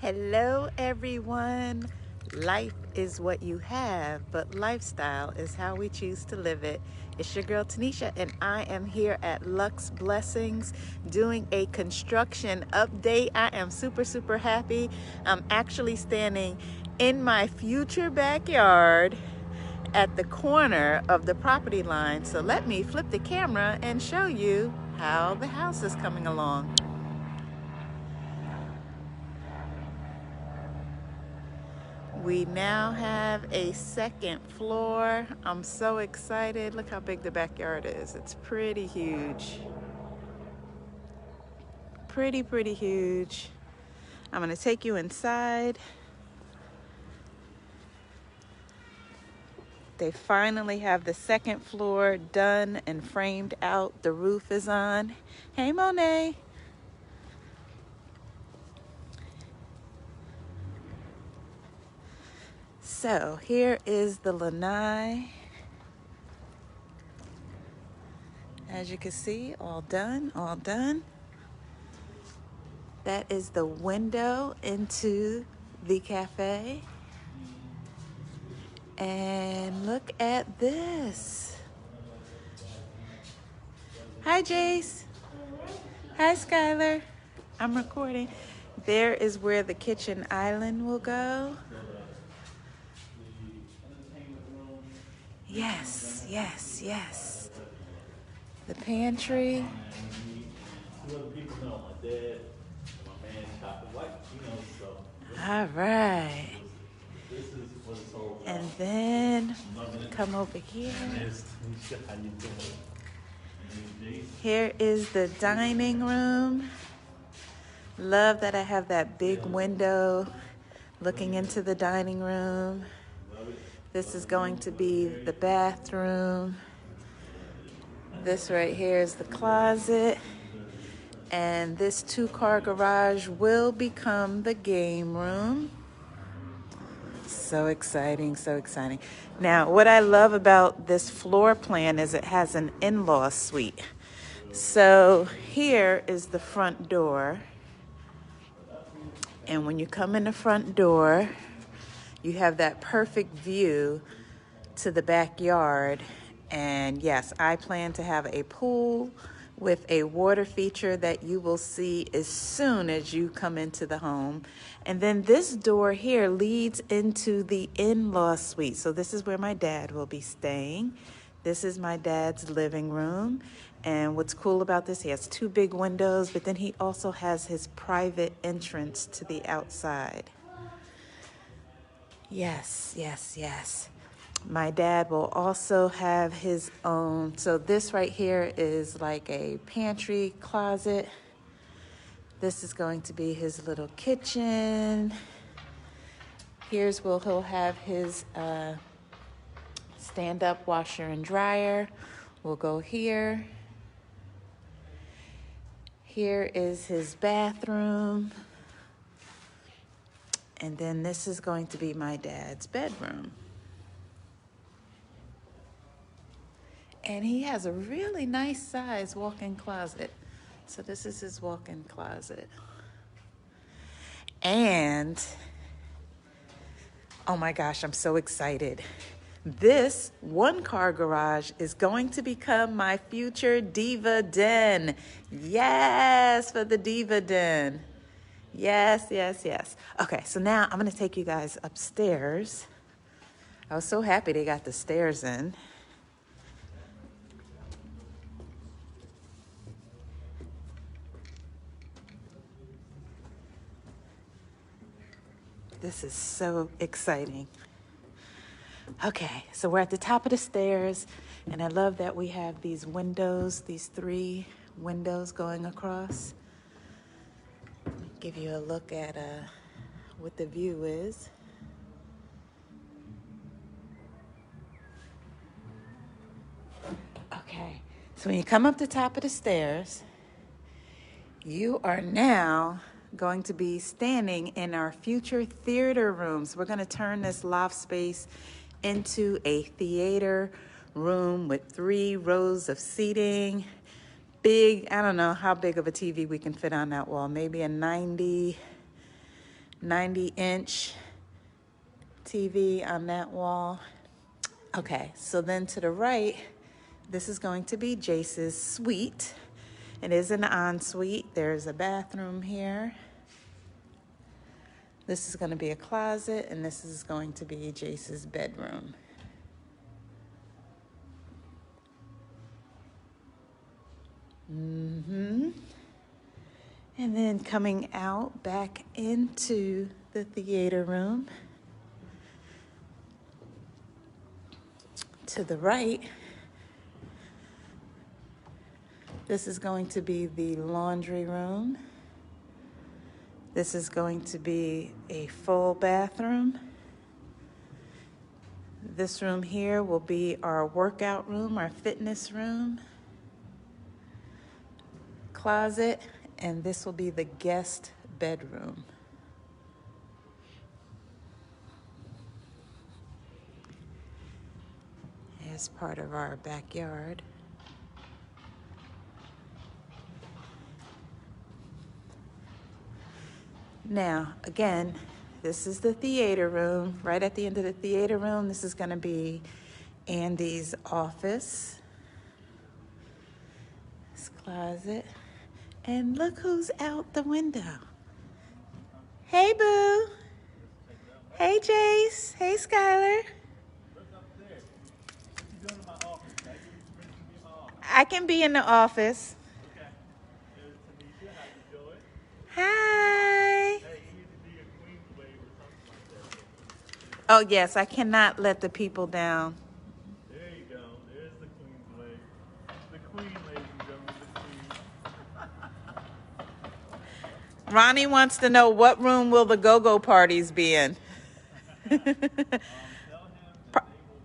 Hello, everyone. Life is what you have, but lifestyle is how we choose to live it. It's your girl Tanisha, and I am here at Lux Blessings doing a construction update. I am super happy. I'm actually standing in my future backyard at the corner of the property line. So let me flip the camera and show you how the house is coming along. We now have a second floor. I'm so excited. Look how big the backyard is. It's pretty huge. Pretty huge. I'm gonna take you inside. They finally have the second floor done and framed out. The roof is on. Hey, Monet. So here is the lanai. As you can see, all done. That is the window into the cafe. And look at this. Hi, Jace. Hi, Skylar. I'm recording. There is where the kitchen island will go. Yes. The pantry. All right. And then come over here. Here is the dining room. Love that I have that big window looking into the dining room. This is going to be the bathroom. This right here is the closet. And this 2-car garage will become the game room. So exciting. Now, what I love about this floor plan is it has an in-law suite. So here is the front door. And when you come in the front door, you have that perfect view to the backyard. And yes, I plan to have a pool with a water feature that you will see as soon as you come into the home. And then this door here leads into the in-law suite. So this is where my dad will be staying. This is my dad's living room. And what's cool about this, he has 2 big windows, but then he also has his private entrance to the outside. Yes. My dad will also have his own. So this right here is like a pantry closet. This is going to be his little kitchen. Here's where he'll have his stand-up washer and dryer. We'll go here. Here is his bathroom. And then this is going to be my dad's bedroom. And he has a really nice size walk-in closet. So this is his walk-in closet. And, oh my gosh, I'm so excited. This 1-car garage is going to become my future diva den. Yes, for the diva den. Yes. Okay, so now I'm going to take you guys upstairs. I was so happy they got the stairs in. This is so exciting. Okay, so we're at the top of the stairs, and I love that we have these windows, these 3 windows going across. Give you a look at what the view is. Okay, so when you come up the top of the stairs, you are now going to be standing in our future theater rooms. We're going to turn this loft space into a theater room with 3 rows of seating. Big, I don't know how big of a TV we can fit on that wall. Maybe a 90 90-inch TV on that wall. Okay, so then to the right, this is going to be Jace's suite. It is an ensuite. There's a bathroom here. This is going to be a closet, and this is going to be Jace's bedroom. And then coming out back into the theater room. To the right, this is going to be the laundry room. This is going to be a full bathroom. This room here will be our workout room, our fitness room, closet, and this will be the guest bedroom. As part of our backyard. Now, again, this is the theater room. Right at the end of the theater room, this is going to be Andy's office. This closet. And look who's out the window. Hey, Boo. Hey, Jace. Hey, Skylar. I can be in the office. Okay. There's Tanisha. How you doing? Hi. Hey, you need to be a queen wave or something like that. Oh, yes, I cannot let the people down. There you go. There's the queen's wave. The queen, ladies and gentlemen, the queen. Ronnie wants to know what room will the go-go parties be in? Tell him that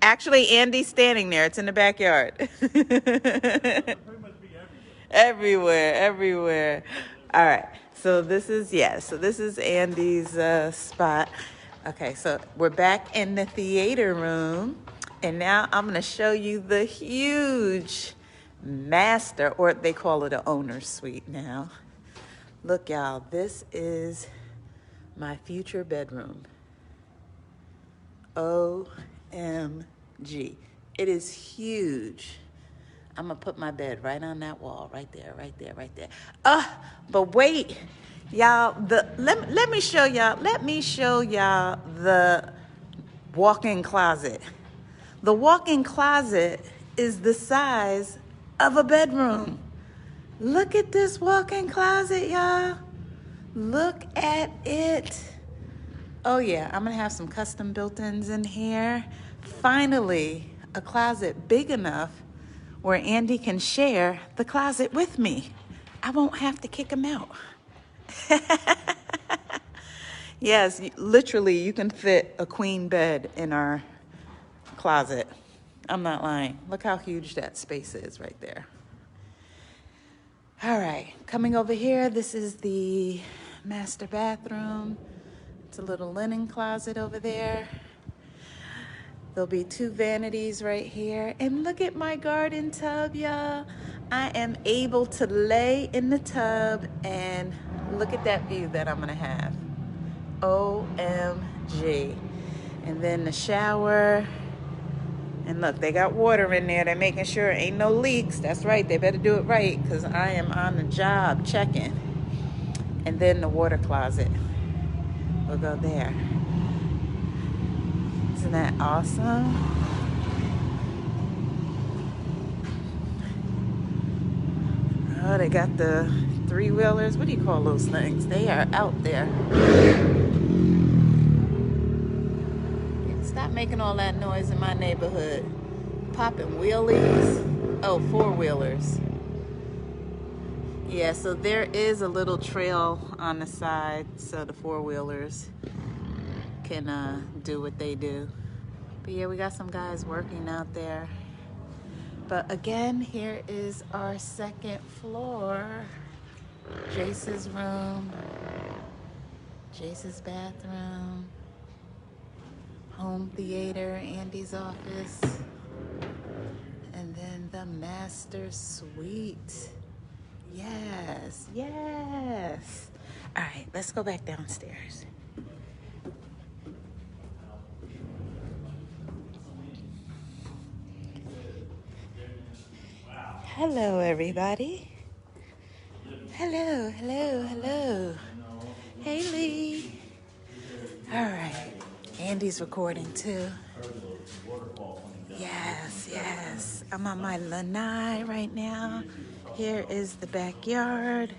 Actually, Andy's standing there. It's in the backyard. they will pretty much be Everywhere, everywhere. All right. So this is Andy's spot. Okay, so we're back in the theater room, and now I'm going to show you the huge master, or they call it an owner's suite now. Look, y'all, this is my future bedroom. OMG. It is huge. I'm going to put my bed right on that wall, right there, right there, right there. But wait, y'all, let me show y'all the walk-in closet. The walk-in closet is the size of a bedroom. Look at this walk-in closet, y'all. Look at it. Oh yeah, I'm gonna have some custom built-ins in here. Finally, a closet big enough where Andy can share the closet with me. I won't have to kick him out. Yes, literally, you can fit a queen bed in our closet. I'm not lying. Look how huge that space is right there. All right, coming over here, this is the master bathroom. It's a little linen closet over there. There'll be 2 vanities right here. And look at my garden tub, y'all. I am able to lay in the tub and look at that view that I'm gonna have. OMG. And then the shower. And look, they got water in there. They're making sure ain't no leaks. That's right, they better do it right, because I am on the job checking. And then the water closet. We'll go there. Isn't that awesome? Oh, they got the 3-wheelers. What do you call those things? They are out there. Yeah, stop making all that noise in my neighborhood. Popping wheelies. Oh, 4-wheelers. Yeah, so there is a little trail on the side so the 4-wheelers can do what they do. But yeah, we got some guys working out there. But again, here is our 2nd floor. Jace's room, Jace's bathroom, home theater, Andy's office, and then the master suite. Yes, yes. All right, let's go back downstairs. Hello, everybody. Hello, hello, hello. Hey, Lee. All right. Andy's recording too. Yes. I'm on my lanai right now. Here is the backyard.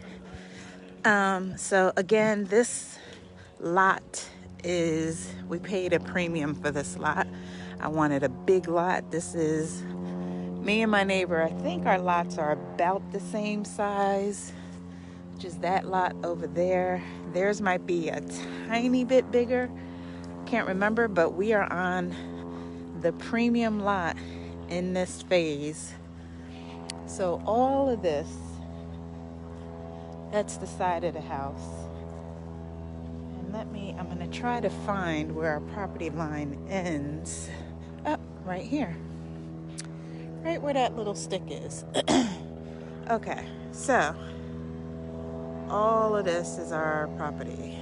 So again, this lot we paid a premium for this lot. I wanted a big lot. This is me and my neighbor. I think our lots are about the same size, which is that lot over there. Theirs might be a tiny bit bigger. Can't remember, but we are on the premium lot in this phase. So all of this, that's the side of the house. And I'm going to try to find where our property line ends. Oh, right here. Right where that little stick is. Okay, so all of this is our property.